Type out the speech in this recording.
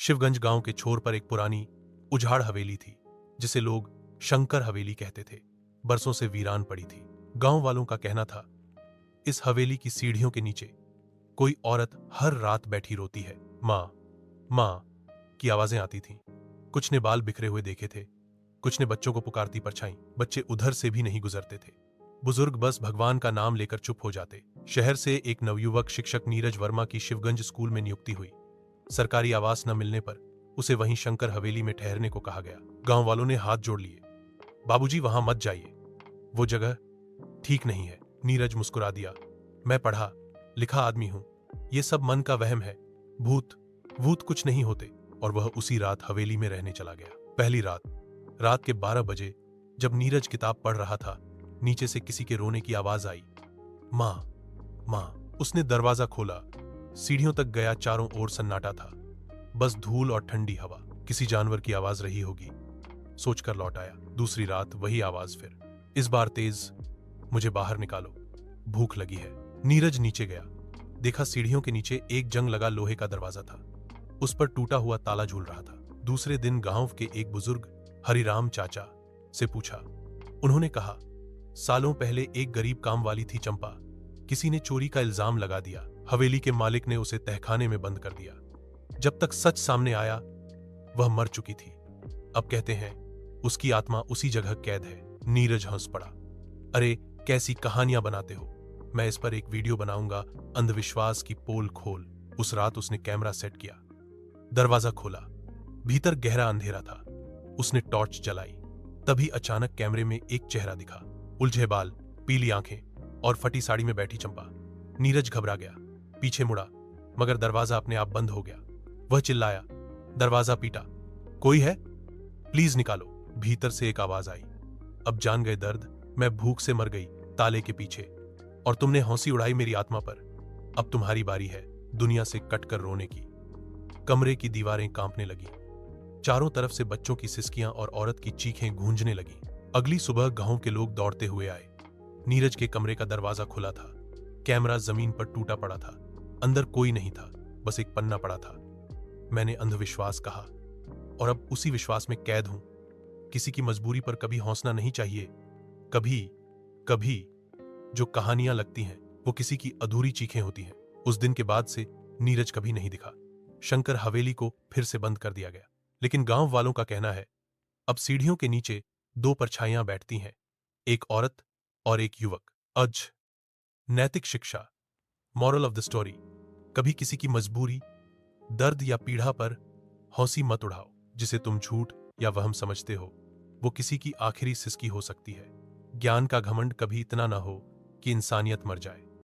शिवगंज गांव के छोर पर एक पुरानी उजाड़ हवेली थी जिसे लोग शंकर हवेली कहते थे। बरसों से वीरान पड़ी थी। गांव वालों का कहना था इस हवेली की सीढ़ियों के नीचे कोई औरत हर रात बैठी रोती है। माँ माँ की आवाजें आती थीं। कुछ ने बाल बिखरे हुए देखे थे, कुछ ने बच्चों को पुकारती परछाई। बच्चे उधर से भी नहीं गुजरते थे। बुजुर्ग बस भगवान का नाम लेकर चुप हो जाते। शहर से एक नवयुवक शिक्षक नीरज वर्मा की शिवगंज स्कूल में नियुक्ति हुई। सरकारी आवास न मिलने पर उसे वहीं शंकर हवेली में ठहरने को कहा गया। गांव वालों ने हाथ जोड़ लिए। बाबूजी वहां मत जाइए, वो जगह ठीक नहीं है। नीरज मुस्कुरा दिया। मैं पढ़ा लिखा आदमी हूं, ये सब मन का वहम है। भूत भूत कुछ नहीं होते। और वह उसी रात हवेली में रहने चला गया। पहली रात के 12 बजे जब नीरज किताब पढ़ रहा था, नीचे से किसी के रोने की आवाज आई। माँ माँ। उसने दरवाजा खोला। सीढ़ियों तक गया। चारों ओर सन्नाटा था, बस धूल और ठंडी हवा। किसी जानवर की आवाज रही होगी, सोचकर लौट आया। दूसरी रात वही आवाज फिर, इस बार तेज। मुझे बाहर निकालो, भूख लगी है। नीरज नीचे गया। देखा सीढ़ियों के नीचे एक जंग लगा लोहे का दरवाजा था। उस पर टूटा हुआ ताला झूल रहा था। दूसरे दिन गांव के एक बुजुर्ग हरिराम चाचा से पूछा। उन्होंने कहा, सालों पहले एक गरीब काम वाली थी चंपा। किसी ने चोरी का इल्जाम लगा दिया। हवेली के मालिक ने उसे तहखाने में बंद कर दिया। जब तक सच सामने आया वह मर चुकी थी। अब कहते हैं उसकी आत्मा उसी जगह कैद है। नीरज हंस पड़ा। अरे कैसी कहानियां बनाते हो, मैं इस पर एक वीडियो बनाऊंगा। अंधविश्वास की पोल खोल। उस रात उसने कैमरा सेट किया, दरवाजा खोला। भीतर गहरा अंधेरा था। उसने टॉर्च जलाई। तभी अचानक कैमरे में एक चेहरा दिखा। उलझे बाल, पीली आंखें और फटी साड़ी में बैठी चंपा। नीरज घबरा गया, पीछे मुड़ा, मगर दरवाजा अपने आप बंद हो गया। वह चिल्लाया, दरवाजा पीटा, कोई है? प्लीज निकालो। भीतर से एक आवाज आई, अब जान गए दर्द, मैं भूख से मर गई ताले के पीछे, और तुमने हौंसी उड़ाई मेरी आत्मा पर। अब तुम्हारी बारी है दुनिया से कटकर रोने की। कमरे की दीवारें कांपने लगी। चारों तरफ से बच्चों की सिसकियां और औरत की चीखें गूंजने लगी। अगली सुबह गांव के लोग दौड़ते हुए आए। नीरज के कमरे का दरवाजा खुला था। कैमरा जमीन पर टूटा पड़ा था। अंदर कोई नहीं था, बस एक पन्ना पड़ा था। मैंने अंधविश्वास कहा, और अब उसी विश्वास में कैद हूं। किसी की मजबूरी पर कभी हौसला नहीं चाहिए। कभी कभी जो कहानियां लगती हैं वो किसी की अधूरी चीखें होती हैं। उस दिन के बाद से नीरज कभी नहीं दिखा। शंकर हवेली को फिर से बंद कर दिया गया। लेकिन गांव वालों का कहना है अब सीढ़ियों के नीचे दो परछाइयां बैठती हैं, एक औरत और एक युवक। अज नैतिक शिक्षा, मॉरल ऑफ द स्टोरी, कभी किसी की मजबूरी, दर्द या पीड़ा पर हौंसी मत उड़ाओ। जिसे तुम झूठ या वहम समझते हो वो किसी की आखिरी सिसकी हो सकती है। ज्ञान का घमंड कभी इतना ना हो कि इंसानियत मर जाए।